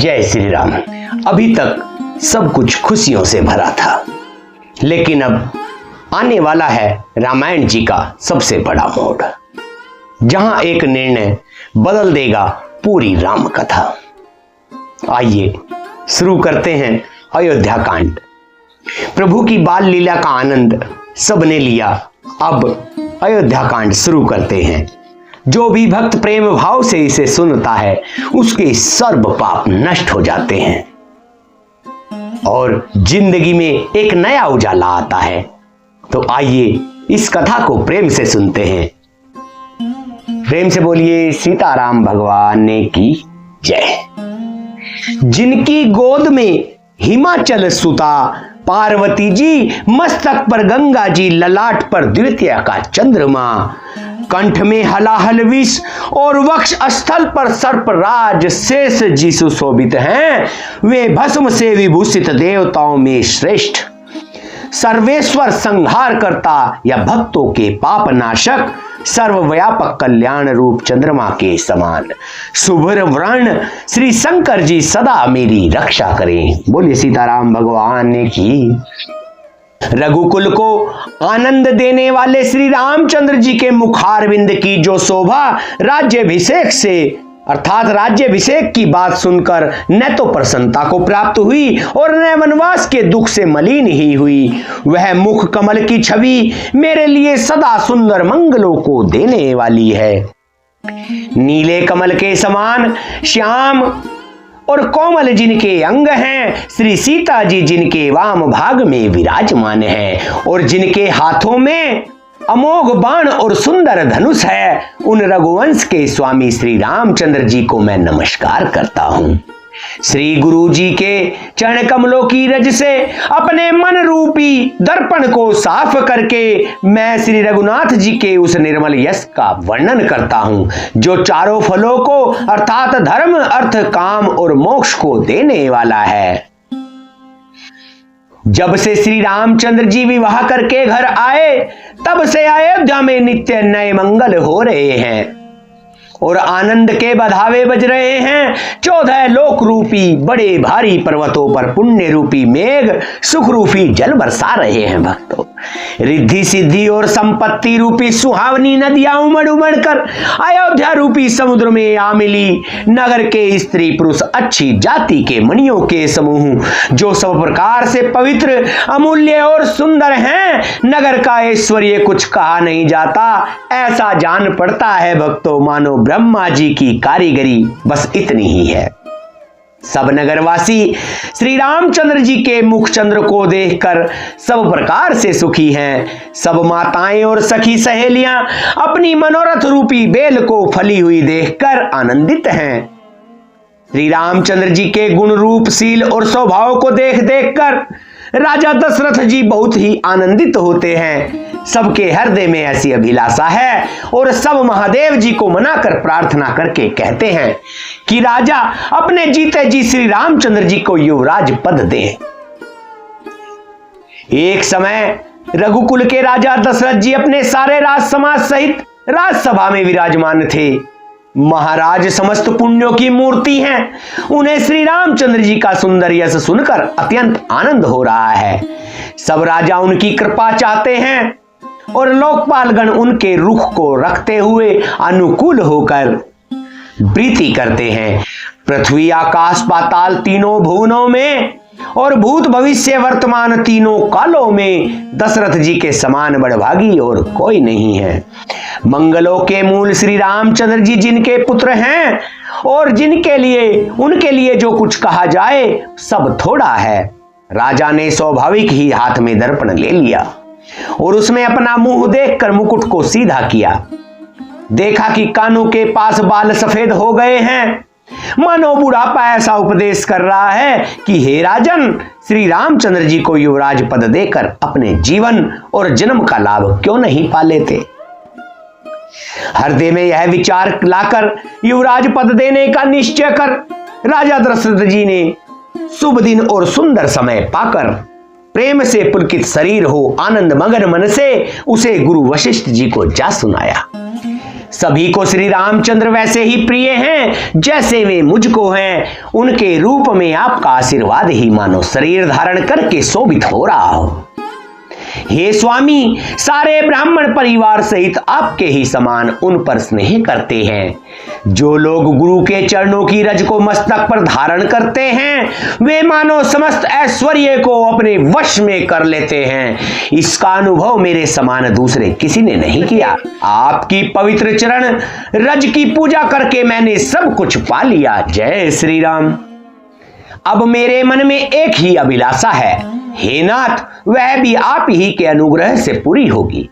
जय श्री राम। अभी तक सब कुछ खुशियों से भरा था, लेकिन अब आने वाला है रामायण जी का सबसे बड़ा मोड़, जहां एक निर्णय बदल देगा पूरी राम कथा। आइए शुरू करते हैं अयोध्या कांड। प्रभु की बाल लीला का आनंद सबने लिया। अब अयोध्या कांड शुरू करते हैं। जो भी भक्त प्रेम भाव से इसे सुनता है उसके सर्व पाप नष्ट हो जाते हैं और जिंदगी में एक नया उजाला आता है। तो आइए इस कथा को प्रेम से सुनते हैं। प्रेम से बोलिए सीताराम भगवान की जय। जिनकी गोद में हिमाचल सुता पार्वती जी, मस्तक पर गंगा जी, ललाट पर द्वितीय का चंद्रमा, कंठ में हलाहल विष और वक्ष स्थल पर सर्पराज शेष जी सुशोभित हैं। वे भस्म से विभूषित देवताओं में श्रेष्ठ, सर्वेश्वर संहार करता या भक्तों के पाप नाशक, सर्वव्यापक कल्याण रूप चंद्रमा के समान शुभ्र वर्ण श्री शंकर जी सदा मेरी रक्षा करें। बोलिए सीताराम भगवान की। रघुकुल को आनंद देने वाले श्री रामचंद्र जी के मुखारविंद की जो शोभा राज्याभिषेक से अर्थात राज्याभिषेक की बात सुनकर न तो प्रसन्नता को प्राप्त हुई और न वनवास के दुख से मलिन ही हुई, वह मुख कमल की छवि मेरे लिए सदा सुंदर मंगलों को देने वाली है। नीले कमल के समान श्याम और कोमल जिनके अंग हैं, श्री सीता जी जिनके वाम भाग में विराजमान हैं और जिनके हाथों में अमोघ बाण और सुंदर धनुष है, उन रघुवंश के स्वामी श्री रामचंद्र जी को मैं नमस्कार करता हूं। श्री गुरु जी के चरण कमलों की रज से अपने मन रूपी दर्पण को साफ करके मैं श्री रघुनाथ जी के उस निर्मल यश का वर्णन करता हूं, जो चारों फलों को अर्थात धर्म अर्थ काम और मोक्ष को देने वाला है। जब से श्री रामचंद्र जी विवाह करके घर आए, तब से अयोध्या में नित्य नए मंगल हो रहे हैं और आनंद के बधावे बज रहे हैं। 14 लोक रूपी बड़े भारी पर्वतों पर पुण्य रूपी मेघ सुख रूपी जल बरसा रहे हैं। भक्तों, रिद्धि सिद्धि और संपत्ति रूपी सुहावनी नदियां उमड़ उमड़ कर अयोध्या रूपी समुद्र में आ मिली। नगर के स्त्री पुरुष अच्छी जाति के मणियों के समूह जो सब प्रकार से पवित्र अमूल्य और सुंदर हैं। नगर का ऐश्वर्य कुछ कहा नहीं जाता, ऐसा जान पड़ता है भक्तों मानो ब्रह्मा जी की कारीगरी बस इतनी ही है। सब नगरवासी श्री रामचंद्र जी के मुख चंद्र को देखकर सब प्रकार से सुखी हैं। सब माताएं और सखी सहेलियां अपनी मनोरथ रूपी बेल को फली हुई देखकर आनंदित हैं। श्री रामचंद्र जी के गुण रूप शील और स्वभाव को देख देखकर राजा दशरथ जी बहुत ही आनंदित होते हैं। सबके हृदय में ऐसी अभिलाषा है और सब महादेव जी को मनाकर प्रार्थना करके कहते हैं कि राजा अपने जीते जी श्री रामचंद्र जी को युवराज पद दें। एक समय रघुकुल के राजा दशरथ जी अपने सारे राज समाज सहित राजसभा में विराजमान थे। महाराज समस्त पुण्यों की मूर्ति हैं। उन्हें श्री रामचंद्र जी का सुंदर यश सुनकर अत्यंत आनंद हो रहा है। सब राजा उनकी कृपा चाहते हैं और लोकपालगण उनके रुख को रखते हुए अनुकूल होकर प्रीति करते हैं। पृथ्वी आकाश पाताल तीनों भुवनों में और भूत भविष्य वर्तमान तीनों कालों में दशरथ जी के समान बड़भागी और कोई नहीं है। मंगलों के मूल श्री रामचंद्र जी जिनके पुत्र हैं और जिनके लिए उनके लिए जो कुछ कहा जाए सब थोड़ा है। राजा ने स्वाभाविक ही हाथ में दर्पण ले लिया और उसमें अपना मुंह देखकर मुकुट को सीधा किया। देखा कि कानों के पास बाल सफेद हो गए हैं। मानो बुढ़ापा ऐसा उपदेश कर रहा है कि हे राजन, श्री रामचंद्र जी को युवराज पद देकर अपने जीवन और जन्म का लाभ क्यों नहीं पा लेते। हृदय में यह विचार लाकर युवराज पद देने का निश्चय कर राजा दशरथ जी ने शुभ दिन और सुंदर समय पाकर प्रेम से पुलकित शरीर हो आनंद मगन मन से उसे गुरु वशिष्ठ जी को जा सुनाया। सभी को श्री रामचंद्र वैसे ही प्रिय हैं जैसे वे मुझको हैं। उनके रूप में आपका आशीर्वाद ही मानो शरीर धारण करके शोभित हो रहा हो। हे स्वामी, सारे ब्राह्मण परिवार सहित आपके ही समान उन पर स्नेह करते हैं। जो लोग गुरु के चरणों की रज को मस्तक पर धारण करते हैं वे मानो समस्त ऐश्वर्य को अपने वश में कर लेते हैं। इसका अनुभव मेरे समान दूसरे किसी ने नहीं किया। आपकी पवित्र चरण रज की पूजा करके मैंने सब कुछ पा लिया। जय श्री राम। अब मेरे मन में एक ही अभिलाषा है, हे नाथ, वह भी आप ही के अनुग्रह से पूरी होगी।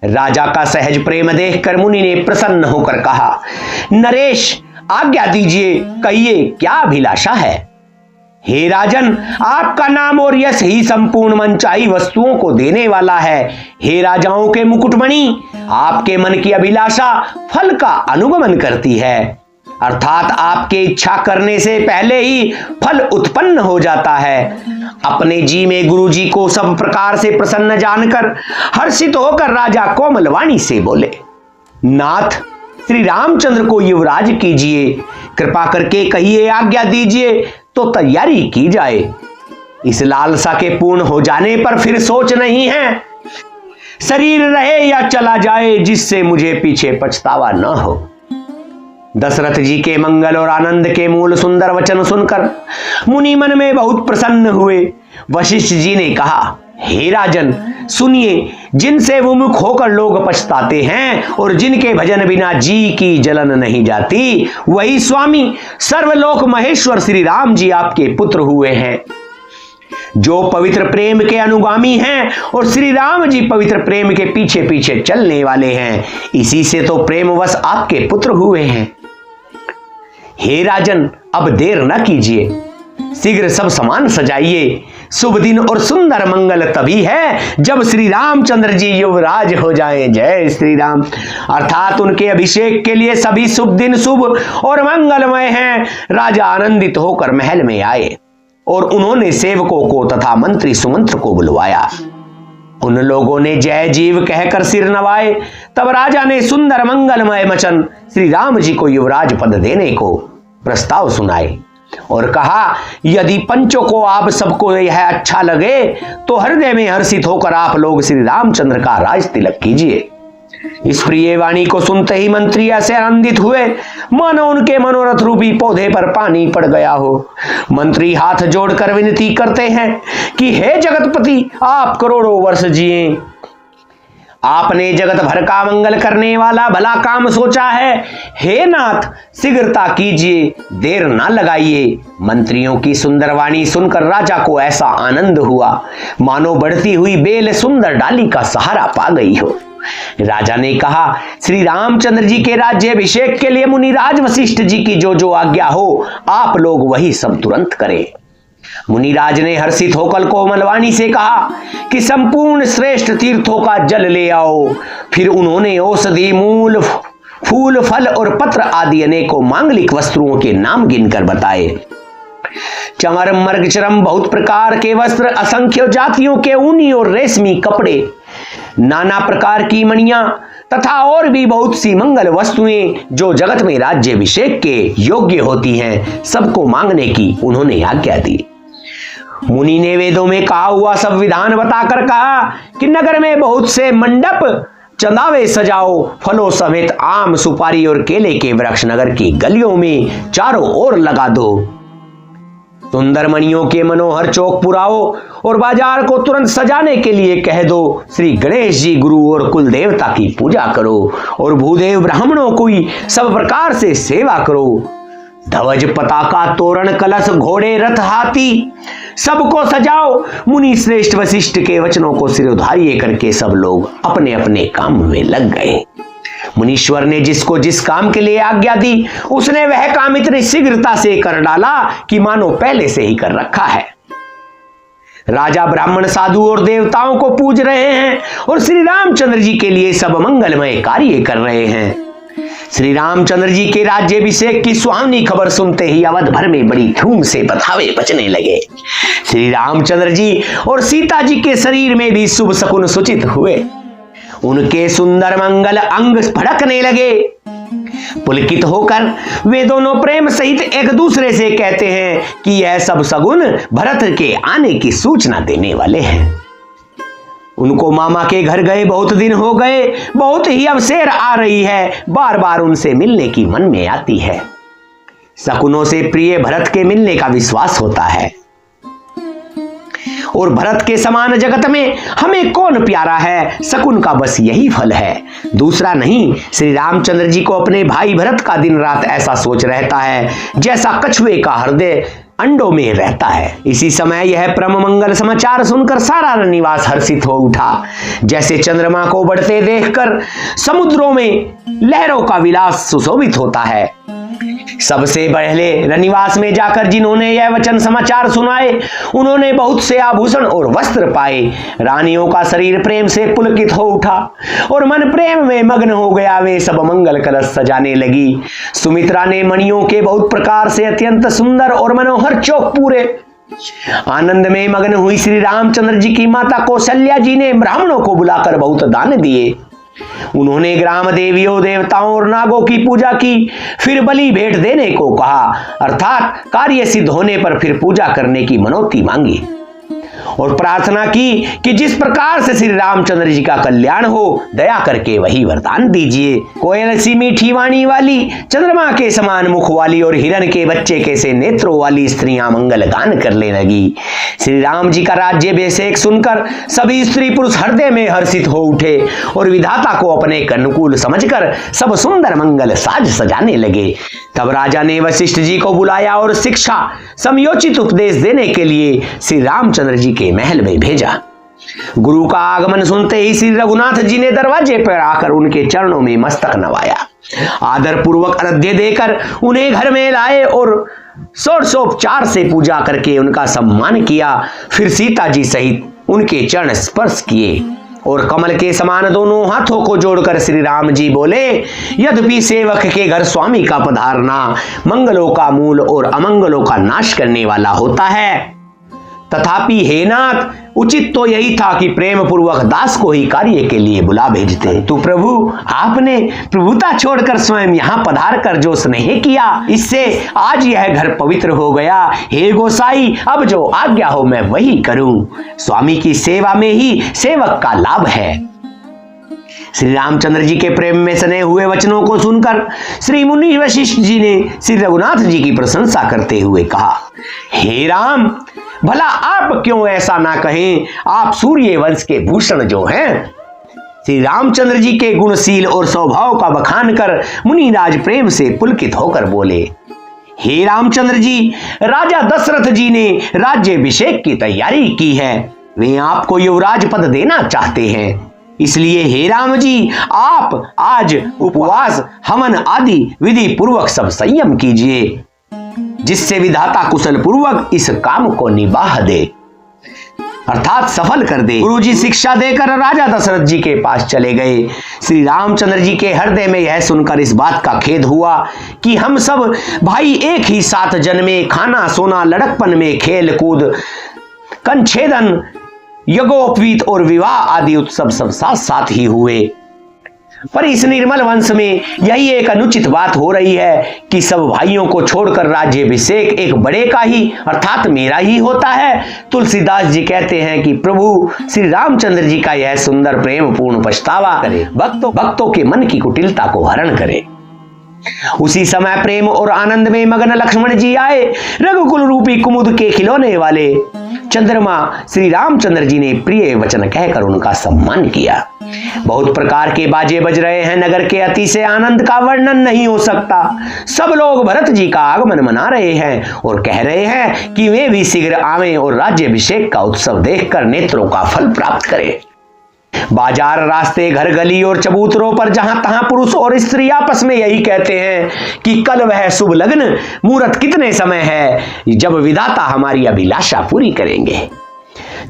राजा का सहज प्रेम देखकर मुनि ने प्रसन्न होकर कहा, नरेश, आज्ञा दीजिए, कहिए क्या अभिलाषा है। हे राजन, आपका नाम और यश ही संपूर्ण मनचाही वस्तुओं को देने वाला है। हे राजाओं के मुकुटमणि, आपके मन की अभिलाषा फल का अनुगमन करती है, अर्थात आपके इच्छा करने से पहले ही फल उत्पन्न हो जाता है। अपने जी में गुरु जी को सब प्रकार से प्रसन्न जानकर हर्षित होकर राजा कोमल वाणी से बोले, नाथ, श्री रामचंद्र को युवराज कीजिए, कृपा करके कहिए, आज्ञा दीजिए तो तैयारी की जाए। इस लालसा के पूर्ण हो जाने पर फिर सोच नहीं है, शरीर रहे या चला जाए, जिससे मुझे पीछे पछतावा न हो। दशरथ जी के मंगल और आनंद के मूल सुंदर वचन सुनकर मुनि मन में बहुत प्रसन्न हुए। वशिष्ठ जी ने कहा, हे राजन, सुनिए, जिनसे विमुख होकर लोग पछताते हैं और जिनके भजन बिना जी की जलन नहीं जाती, वही स्वामी सर्वलोक महेश्वर श्री राम जी आपके पुत्र हुए हैं। जो पवित्र प्रेम के अनुगामी हैं और श्री राम जी पवित्र प्रेम के पीछे पीछे चलने वाले हैं, इसी से तो प्रेमवश आपके पुत्र हुए हैं। हे राजन, अब देर न कीजिए, शीघ्र सब सामान सजाइए। शुभ दिन और सुंदर मंगल तभी है जब श्री रामचंद्र जी युवराज हो जाएं। जय श्री राम। अर्थात उनके अभिषेक के लिए सभी शुभ दिन शुभ और मंगलमय हैं। राजा आनंदित होकर महल में आए और उन्होंने सेवकों को तथा मंत्री सुमंत्र को बुलवाया। उन लोगों ने जय जीव कहकर सिर नवाए। तब राजा ने सुंदर मंगलमय वचन श्री राम जी को युवराज पद देने को प्रस्ताव सुनाए और कहा, यदि पंचों को आप सबको यह अच्छा लगे तो हृदय में हर्षित होकर आप लोग श्री रामचंद्र का राज तिलक कीजिए। इस प्रिय वाणी को सुनते ही मंत्री ऐसे आनंदित हुए मानो उनके मनोरथ रूपी पौधे पर पानी पड़ गया हो। मंत्री हाथ जोड़कर विनती करते हैं कि हे जगतपति, आप करोड़ों वर्ष जिए। आपने जगत भर का मंगल करने वाला भला काम सोचा है। हे नाथ, शीघ्रता कीजिए, देर ना लगाइए। मंत्रियों की सुंदर वाणी सुनकर राजा को ऐसा आनंद हुआ मानो बढ़ती हुई बेल सुंदर डाली का सहारा पा गई हो। राजा ने कहा, श्री रामचंद्र जी के राज्याभिषेक के लिए मुनिराज वशिष्ठ जी की जो जो आज्ञा हो, आप लोग वही सब तुरंत करें। मुनिराज ने हर्षित होकर कोमलवाणी से कहा कि संपूर्ण श्रेष्ठ तीर्थों का जल ले आओ। फिर उन्होंने औषधि, मूल, फूल, फल और पत्र आदि अनेकों मांगलिक वस्त्रों के नाम गिनकर बताए। चमर, मर्ग, चरम, बहुत प्रकार के वस्त्र, असंख्य जातियों के ऊनी और रेशमी कपड़े, नाना प्रकार की मणियां तथा और भी बहुत सी मंगल वस्तुएं जो जगत में राज्याभिषेक के योग्य होती हैं, सबको मांगने की उन्होंने आज्ञा दी। मुनि ने वेदों में कहा हुआ सब विधान बताकर कहा कि नगर में बहुत से मंडप, चंदावे सजाओ, फलों समेत आम, सुपारी और केले के वृक्ष नगर की गलियों में चारों ओर लगा दो। सुंदर मणियों के मनोहर चौक पुराओ और बाजार को तुरंत सजाने के लिए कह दो। श्री गणेश जी, गुरु और कुल देवता की पूजा करो और भूदेव ब्राह्मणों की सब प्रकार से सेवा करो। ध्वज, पताका, तोरण, कलश, घोड़े, रथ, हाथी सबको सजाओ। मुनि श्रेष्ठ वशिष्ठ के वचनों को सिरोधार्य करके सब लोग अपने अपने काम में लग गए। मुनीश्वर ने जिसको जिस काम के लिए आज्ञा दी, उसने वह काम इतनी शीघ्रता से कर डाला कि मानो पहले से ही कर रखा है। राजा ब्राह्मण, साधु और देवताओं को पूज रहे हैं और श्री रामचंद्र जी के लिए सब मंगलमय कार्य कर रहे हैं। श्री रामचंद्र जी के राज्याभिषेक की सुहावनी खबर सुनते ही अवध भर में बड़ी धूम से बधावे बजने लगे। श्री रामचंद्र जी और सीता जी के शरीर में भी शुभ शकुन सूचित हुए। उनके सुंदर मंगल अंग फड़कने लगे। पुलकित होकर वे दोनों प्रेम सहित एक दूसरे से कहते हैं कि यह सब सगुन भरत के आने की सूचना देने वाले हैं। उनको मामा के घर गए बहुत दिन हो गए, बहुत ही अवसेर आ रही है, बार बार उनसे मिलने की मन में आती है। शकुनों से प्रिय भरत के मिलने का विश्वास होता है, और भरत के समान जगत में हमें कौन प्यारा है, शकुन का बस यही फल है, दूसरा नहीं। श्री रामचंद्र जी को अपने भाई भरत का दिन रात ऐसा सोच रहता है जैसा कछुए का हृदय अंडों में रहता है। इसी समय यह परम मंगल समाचार सुनकर सारा रनिवास हर्षित हो उठा। जैसे चंद्रमा को बढ़ते देखकर समुद्रों में लहरों का विलास सुशोभित होता है। सबसे पहले रनिवास में जाकर जिन्होंने यह वचन समाचार सुनाए, उन्होंने बहुत से आभूषण और वस्त्र पाए। रानियों का शरीर प्रेम से पुलकित हो उठा और मन प्रेम में मग्न हो गया। वे सब मंगल कलश सजाने लगी। सुमित्रा ने मणियों के बहुत प्रकार से अत्यंत सुंदर और मनोहर चौक पूरे। आनंद में मग्न हुई श्री रामचंद्र जी की माता कौशल्या जी ने ब्राह्मणों को बुलाकर बहुत दान दिए। उन्होंने ग्राम देवियों, देवताओं और नागों की पूजा की, फिर बलि भेंट देने को कहा, अर्थात कार्य सिद्ध होने पर फिर पूजा करने की मनौती मांगी और प्रार्थना की कि जिस प्रकार से श्री रामचंद्र जी का कल्याण हो, दया करके वही वरदान दीजिए। कोयल सी मीठी वाणी वाली, चंद्रमा के समान मुख वाली और हिरण के बच्चे के से नेत्रों वाली स्त्रियां मंगल गान करने लगी। श्री राम जी का राज्याभिषेक सुनकर सभी स्त्री पुरुष हृदय में हर्षित हो उठे और विधाता को अपने अनुकूल समझकर सब सुंदर मंगल साज सजाने लगे। तब राजा ने वशिष्ठ जी को बुलाया और शिक्षा समयोचित उपदेश देने के लिए श्री रामचंद्र जी के महल में भेजा। गुरु का आगमन सुनते ही श्री रघुनाथ जी ने दरवाजे पर आकर उनके चरणों में मस्तक नवाया। आदर पूर्वक अर्घ्य देकर उन्हें घर में लाए और षोडशोपचार से पूजा करके उनका सम्मान किया। फिर सीता जी सहित उनके चरण स्पर्श किए और कमल के समान दोनों हाथों को जोड़कर श्री राम जी बोले, यद्यपि सेवक के घर स्वामी का पधारना मंगलों का मूल और अमंगलों का नाश करने वाला होता है, तथापि हे नाथ, उचित तो यही था कि प्रेम पूर्वक दास को ही कार्य के लिए बुला भेजते। तो प्रभु, आपने प्रभुता छोड़कर स्वयं यहाँ पधार कर जो स्नेह किया, इससे आज यह घर पवित्र हो गया। हे गोसाई, अब जो आज्ञा हो मैं वही करूं। स्वामी की सेवा में ही सेवक का लाभ है। श्री रामचंद्र जी के प्रेम में सने हुए वचनों को सुनकर श्री मुनि वशिष्ठ जी ने श्री रघुनाथ जी की प्रशंसा करते हुए कहा, हे राम, भला आप क्यों ऐसा ना कहें, आप सूर्य वंश के भूषण जो हैं। श्री रामचंद्र जी के गुणशील और स्वभाव का बखान कर मुनिराज प्रेम से पुलकित होकर बोले, हे रामचंद्र जी, राजा दशरथ जी ने राज्याभिषेक की तैयारी की है। वे आपको युवराज पद देना चाहते हैं। इसलिए हे राम जी, आप आज उपवास, हवन आदि विधि पूर्वक सब संयम कीजिए, जिससे विधाता कुशल पूर्वक इस काम को निभाह दे, अर्थात सफल कर दे। गुरु जी शिक्षा देकर राजा दशरथ जी के पास चले गए। श्री रामचंद्र जी के हृदय में यह सुनकर इस बात का खेद हुआ कि हम सब भाई एक ही साथ जन्मे, खाना सोना, लड़कपन में खेल कूद, कंछेदन, यज्ञोपवीत और विवाह आदि उत्सव सब साथ साथ ही हुए, पर इस निर्मल वंश में यही एक अनुचित बात हो रही है कि सब भाइयों को छोड़कर राज्याभिषेक एक बड़े का ही, अर्थात मेरा ही होता है। तुलसीदास जी कहते हैं कि प्रभु श्री रामचंद्र जी का यह सुंदर प्रेम पूर्ण पछतावा करे, भक्तों के मन की कुटिलता को हरण करे। उसी समय प्रेम और आनंद में मगन लक्ष्मण जी आए। रघुकुल रूपी कुमुद के खिलौने वाले चंद्रमा श्री रामचंद्र जी ने प्रिय वचन कहकर उनका सम्मान किया। बहुत प्रकार के बाजे बज रहे हैं। नगर के अति से आनंद का वर्णन नहीं हो सकता। सब लोग भरत जी का आगमन मना रहे हैं और कह रहे हैं कि वे भी शीघ्र आवें और राज्याभिषेक का उत्सव देखकर नेत्रों का फल प्राप्त करें। बाजार, रास्ते, घर, गली और चबूतरों पर जहां तहां पुरुष और स्त्री आपस में यही कहते हैं कि कल वह शुभ लग्न, मुहूर्त कितने समय है जब विधाता हमारी अभिलाषा पूरी करेंगे।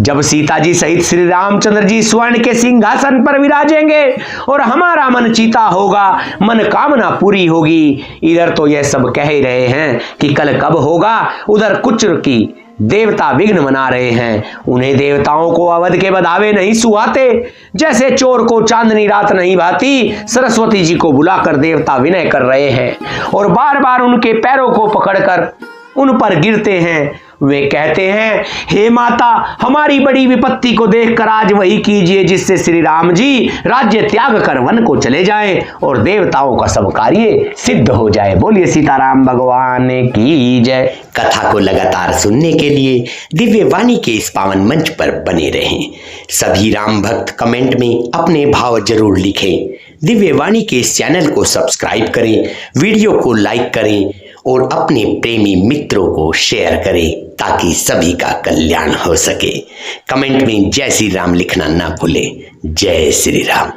जब सीता जी सहित श्री रामचंद्र जी स्वर्ण के सिंहासन पर विराजेंगे और हमारा मन चीता होगा, मन कामना पूरी होगी। इधर तो यह सब कह ही रहे हैं कि कल कब होगा, उधर कुछ की देवता विघ्न मना रहे हैं। उन्हें देवताओं को अवध के बधावे नहीं सुहाते, जैसे चोर को चांदनी रात नहीं भाती। सरस्वती जी को बुलाकर देवता विनय कर रहे हैं और बार बार उनके पैरों को पकड़कर उन पर गिरते हैं। वे कहते हैं, हे माता, हमारी बड़ी विपत्ति को देखकर आज वही कीजिए जिससे श्री राम जी राज्य त्याग कर वन को चले जाएं और देवताओं का सब कार्य सिद्ध हो जाए। बोलिए सीताराम भगवान की जय। कथा को लगातार सुनने के लिए दिव्य वाणी के इस पावन मंच पर बने रहें। सभी राम भक्त कमेंट में अपने भाव जरूर लिखें। दिव्य वाणी के इस चैनल को सब्सक्राइब करें, वीडियो को लाइक करें और अपने प्रेमी मित्रों को शेयर करें ताकि सभी का कल्याण हो सके। कमेंट में जय श्री राम लिखना ना भूलें। जय श्री राम।